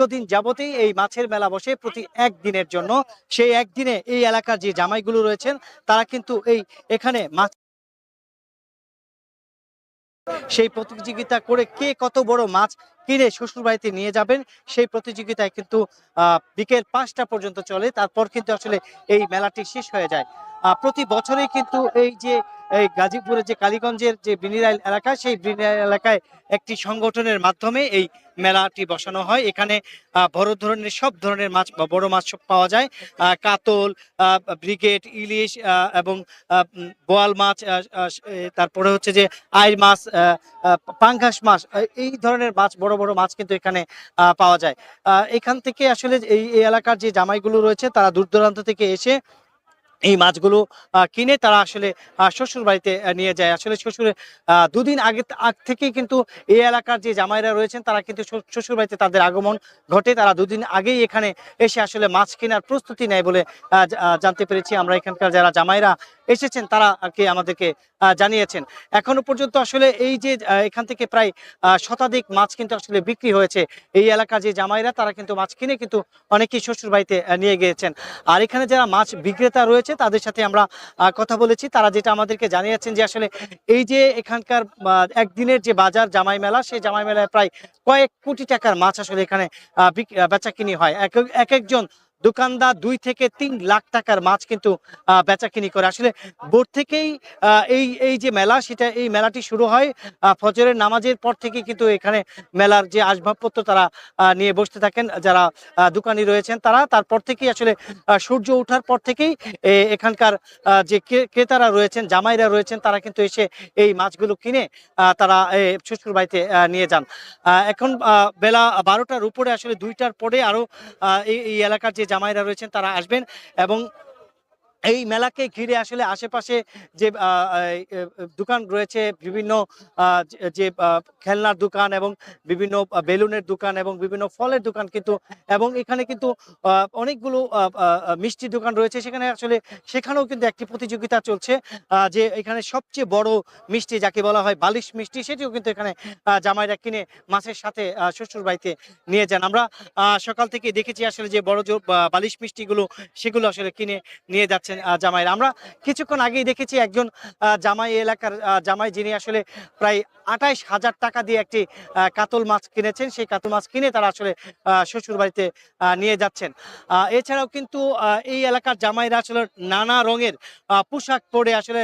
দীর্ঘদিন যাবতেই এই মাছের মেলা বসে প্রতি একদিনের জন্য। সেই একদিনে এই এলাকার যে জামাইগুলো রয়েছেন তারা কিন্তু এখানে মাছ সেই প্রতিযোগিতা করে কে কত বড় মাছ কিনে শ্বশুর বাড়িতে নিয়ে যাবেন সেই প্রতিযোগিতায় কিন্তু বিকেল 5টা পর্যন্ত চলে। তারপর কিন্তু আসলে এই মেলাটি শেষ হয়ে যায়। প্রতি বছরেই কিন্তু এই যে এই গাজীপুরের যে কালীগঞ্জের যে বিনিরাইল এলাকা সেই বিনিরাইল এলাকায় একটি সংগঠনের মাধ্যমে এই মেলাটি বসানো হয়। এখানে বড় ধরনের সব ধরনের মাছ বা বড় মাছ সব পাওয়া যায়। কাতল, ব্রিগেড, ইলিশ এবং বোয়াল মাছ, তারপরে হচ্ছে যে আইর মাছ, পাঙ্গাস মাছ, এই ধরনের মাছ বড় বড় মাছ কিন্তু এখানে পাওয়া যায়। এখান থেকে আসলে এই এলাকার যে জামাইগুলো রয়েছে তারা দূর দূরান্ত থেকে এসে এই মাছগুলো কিনে তারা আসলে শ্বশুর বাড়িতে নিয়ে যায়। আসলে শ্বশুরে দুদিন আগ থেকেই কিন্তু এই এলাকার যে জামাইরা রয়েছেন তারা কিন্তু শ্বশুর বাড়িতে তাদের আগমন ঘটে। তারা দুদিন আগেই এখানে এসে আসলে মাছ কেনার প্রস্তুতি নেয় বলে জানতে পেরেছি আমরা। এখানকার যারা জামাইরা এসেছেন তারা আর কি আমাদেরকে জানিয়েছেন। এখনো পর্যন্ত আসলে এই যে এখান থেকে প্রায় শতাধিক মাছ কিন্তু আসলে বিক্রি হয়েছে। এই এলাকার যে জামাইরা তারা কিন্তু মাছ কিনে কিন্তু অনেকেই শ্বশুর বাড়িতে নিয়ে গিয়েছেন। আর এখানে যারা মাছ বিক্রেতা রয়েছে তাদের সাথে আমরা কথা বলেছি। তারা যেটা আমাদেরকে জানিয়েছেন যে আসলে এই যে এখানকার একদিনের যে বাজার জামাই মেলা, সেই জামাই মেলায় প্রায় কয়েক কোটি টাকার মাছ আসলে এখানে বেচা কিনি হয়। এক একজন দোকানদার 2 থেকে 3 লাখ টাকার মাছ কিন্তু বেচাকিনি করে। আসলে ভোর থেকেই এই এই যে মেলা সেটা এই মেলাটি শুরু হয় ফজরের নামাজের পর থেকে কিন্তু এখানে মেলার যে আসবাবপত্র তারা নিয়ে বসতে থাকেন যারা দোকানি রয়েছেন তারা। তারপর থেকেই আসলে সূর্য ওঠার পর থেকেই এখানকার যে ক্রেতারা রয়েছেন জামাইরা রয়েছেন তারা কিন্তু এসে এই মাছগুলো কিনে তারা শ্বশুর বাড়িতে নিয়ে যান। এখন বেলা 12টার উপরে আসলে 2টার পরে আরো এই এলাকার যে জামাইরা রয়েছেন তারা আসবেন এবং এই মেলাকে ঘিরে আসলে আশেপাশে যে দোকান রয়েছে বিভিন্ন যে খেলনার দোকান এবং বিভিন্ন বেলুনের দোকান এবং বিভিন্ন ফলের দোকান কিন্তু এবং এখানে কিন্তু অনেকগুলো মিষ্টির দোকান রয়েছে। সেখানেও কিন্তু একটি প্রতিযোগিতা চলছে যে এখানে সবচেয়ে বড় মিষ্টি যাকে বলা হয় বালিশ মিষ্টি সেটিও কিন্তু এখানে জামাইরা কিনে মাছের সাথে শ্বশুর বাড়িতে নিয়ে যান। আমরা সকাল থেকে দেখেছি আসলে যে বড় বালিশ মিষ্টিগুলো সেগুলো আসলে কিনে নিয়ে যাচ্ছেন জামাইরা। আমরা কিছুক্ষণ আগেই দেখেছি একজন জামাই এলাকার জামাই যিনি আসলে প্রায় 28,000 টাকা দিয়ে একটি কাতল মাছ কিনেছেন। সেই কাতল মাছ কিনে তারা আসলে শ্বশুর বাড়িতে নিয়ে যাচ্ছেন। এছাড়াও কিন্তু এই এলাকার জামাইরা আসলে নানা রঙের পোশাক পরে আসলে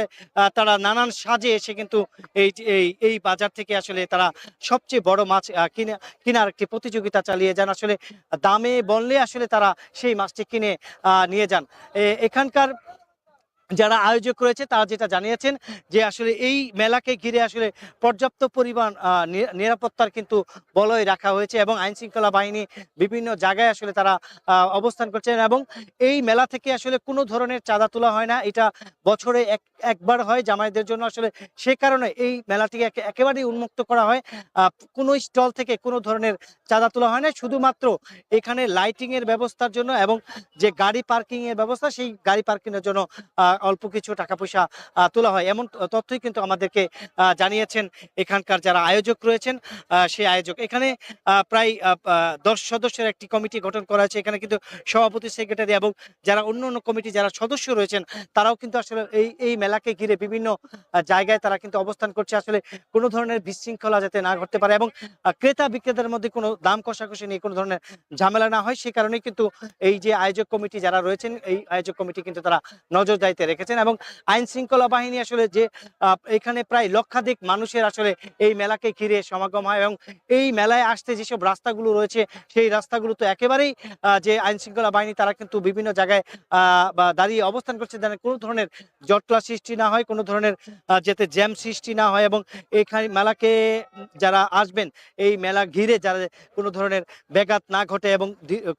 তারা নানান সাজে এসে কিন্তু এই বাজার থেকে আসলে তারা সবচেয়ে বড় মাছ কেনার একটি প্রতিযোগিতা চালিয়ে যান। আসলে দামে বললে আসলে তারা সেই মাছটি কিনে নিয়ে যান। এখানকার যারা আয়োজক রয়েছে তারা যেটা জানিয়েছেন যে আসলে এই মেলাকে ঘিরে আসলে পর্যাপ্ত পরিমাণ নিরাপত্তার কিন্তু বলয় রাখা হয়েছে এবং আইন শৃঙ্খলা বাহিনী বিভিন্ন জায়গায় আসলে তারা অবস্থান করছেন এবং এই মেলা থেকে আসলে কোনো ধরনের চাঁদা তোলা হয় না। এটা বছরে একবার হয় জামাইদের জন্য। আসলে সে কারণে এই মেলাটিকে একেবারেই উন্মুক্ত করা হয়। কোনো স্টল থেকে কোনো ধরনের চাঁদা তোলা হয় না। শুধুমাত্র এখানে লাইটিং এর ব্যবস্থার জন্য এবং যে গাড়ি পার্কিং এর ব্যবস্থা সেই গাড়ি পার্কিং এর জন্য অল্প কিছু টাকা পয়সা তোলা হয় এমন তথ্যই কিন্তু আমাদেরকে জানিয়েছেন এখানকার যারা আয়োজক রয়েছেন। সেই আয়োজক এখানে প্রায় 10 সদস্যের একটি কমিটি গঠন করা হয়েছে। এখানে কিন্তু সভাপতি, সেক্রেটারি এবং যারা অন্য কমিটি যারা সদস্য রয়েছেন তারাও কিন্তু আসলে এই মেলাকে ঘিরে বিভিন্ন জায়গায় তারা কিন্তু অবস্থান করছে আসলে কোনো ধরনের বিশৃঙ্খলা যাতে না ঘটতে পারে এবং ক্রেতা বিক্রেতার মধ্যে কোনো দাম কষাকষি নিয়ে কোনো ধরনের ঝামেলা না হয়। সে কারণেই কিন্তু এই যে আয়োজক কমিটি যারা রয়েছেন এই আয়োজক কমিটি কিন্তু তারা নজরদারিতে রেখেছেন এবং আইন শৃঙ্খলা বাহিনী আসলে যে এখানে প্রায় লক্ষাধিক মানুষের আসলে এই মেলাকে ঘিরে সমাগম হয় এবং এই মেলায় আসতে যেসব রাস্তাগুলো রয়েছে সেই রাস্তাগুলো তো একেবারেই যে আইন শৃঙ্খলা বাহিনী তারা কিন্তু বিভিন্ন জায়গায় দাঁড়িয়ে অবস্থান করছে যেন কোনো ধরনের জটলা সৃষ্টি না হয়, কোনো ধরনের যাতে জ্যাম সৃষ্টি না হয় এবং এখানে মেলাকে যারা আসবেন এই মেলা ঘিরে যারা কোনো ধরনের ব্যাঘাত না ঘটে এবং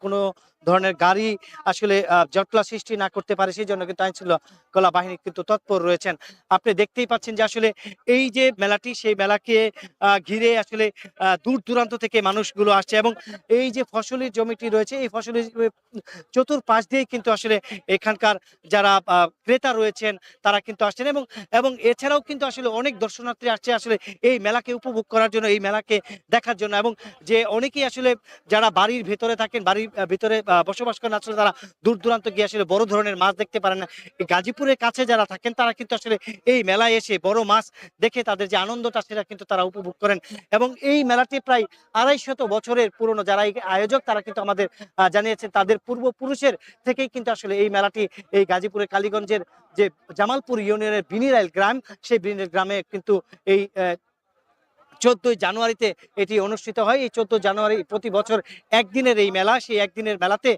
কোনো ধরনের গাড়ি আসলে জটলা সৃষ্টি না করতে পারে সেই জন্য কিন্তু আইনশৃঙ্খলা গলা বাহিনী কিন্তু তৎপর রয়েছেন। আপনি দেখতেই পাচ্ছেন যে আসলে এই যে মেলাটি, সেই মেলাকে ঘিরে আসলে দূর দূরান্ত থেকে মানুষগুলো আসছে এবং এই যে ফসলি জমিটি রয়েছে, এই ফসলি চতুর্পাশ দিয়েই কিন্তু আসলে এখানকার যারা ক্রেতা রয়েছেন তারা কিন্তু আসছেন এবং এবং এছাড়াও কিন্তু আসলে অনেক দর্শনার্থী আসছে আসলে এই মেলাকে উপভোগ করার জন্য, এই মেলাকে দেখার জন্য। এবং যে অনেকেই আসলে যারা বাড়ির ভেতরে থাকেন, বাড়ির ভিতরে বসবাস করেন, আসলে তারা দূর দূরান্ত গিয়ে আসলে বড় ধরনের মাছ দেখতে পারেন না। এই গাজীপুরের কাছে যারা থাকেন তারা কিন্তু আসলে এই মেলায় এসে বড় মাছ দেখে তাদের যে আনন্দটা সেটা কিন্তু তারা উপভোগ করেন। এবং এই মেলাটি প্রায় ২৫০ বছরের পুরনো। যারা এই আয়োজক তারা কিন্তু আমাদের জানিয়েছেন তাদের পূর্বপুরুষের থেকেই কিন্তু আসলে এই মেলাটি এই গাজীপুরের কালীগঞ্জের যে জামালপুর ইউনিয়নের বিনিরাইল গ্রাম, সেই বিনিরাইল গ্রামে কিন্তু এই ১৪ই জানুয়ারিতে এটি অনুষ্ঠিত হয়। এই ১৪ জানুয়ারি প্রতি বছর একদিনের এই মেলা, সেই একদিনের মেলাতে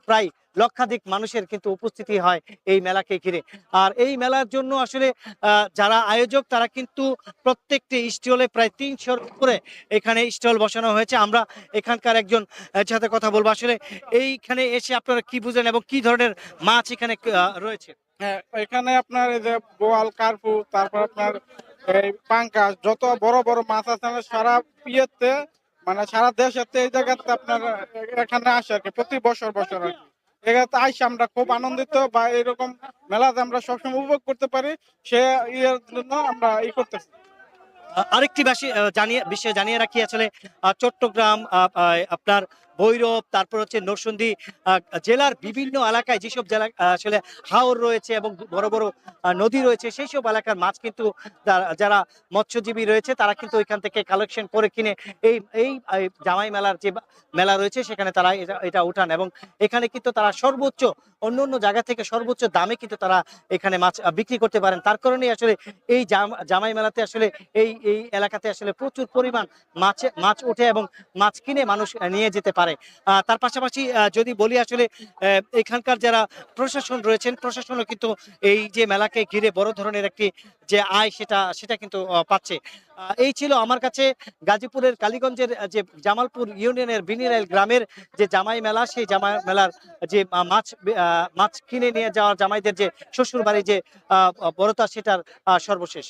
প্রায় লক্ষাধিক মানুষের কিন্তু উপস্থিতি হয় এই মেলাকে ঘিরে। আর এই মেলার জন্য আসলে যারা আয়োজক তারা কিন্তু প্রত্যেকটি স্টলে প্রায় ৩০০-র উপরে এখানে স্টল বসানো হয়েছে। আমরা এখানকার একজন সাথে কথা বলবো। আসলে এইখানে এসে আপনারা কি বুঝেন এবং কি ধরনের মাছ এখানে রয়েছে? হ্যাঁ, এখানে আপনার এই যে বোয়াল, কার্পু, তারপর আপনার এই পাঙ্গাস, যত বড় বড় মাছ আছে না সারা ইয়েতে, মানে সারা দেশেতে এই জায়গাতে আপনার এখানে আসে আর কি, প্রতি বছর বছর আর কি। এখানে আইসে আমরা খুব আনন্দিত, বা এরকম মেলাতে আমরা সবসময় উপভোগ করতে পারি, সে ইয়ের জন্য আমরা করতেছি। আরেকটি বিষয় জানিয়ে রাখি আসলে চট্টগ্রাম, আপনার ভৈরব, তারপর হচ্ছে নরসিংদী জেলার বিভিন্ন এলাকায় যেসব জেলা আসলে হাওর রয়েছে এবং বড় বড় নদী রয়েছে, সেই সব এলাকার মাছ কিন্তু যারা মৎস্যজীবী রয়েছে তারা কিন্তু ওইখান থেকে কালেকশন করে কিনে এই এই এই জামাই মেলার যে মেলা রয়েছে সেখানে তারা এটা উঠান এবং এখানে কিন্তু তারা সর্বোচ্চ অন্য অন্য জায়গা থেকে সর্বোচ্চ দামে কিন্তু তারা এখানে মাছ বিক্রি করতে পারেন। তার কারণেই আসলে এই জামাই মেলাতে আসলে এই এই এলাকাতে আসলে প্রচুর পরিমাণ মাছ ওঠে এবং মাছ কিনে মানুষ নিয়ে যেতে পারে। তার পাশাপাশি যদি বলি আসলে এখানকার যারা প্রশাসন রয়েছেন, প্রশাসনও কিন্তু এই যে মেলাকে ঘিরে বড় ধরনের একটি যে আয় সেটা কিন্তু পাচ্ছে। এই ছিল আমার কাছে গাজীপুরের কালীগঞ্জের যে জামালপুর ইউনিয়নের বিনিরাইল গ্রামের যে জামাই মেলা, সেই জামাই মেলার যে মাছ কিনে নিয়ে যাওয়া জামাইদের যে শ্বশুর বাড়ি যে বড়তা, সেটার সর্বশেষ।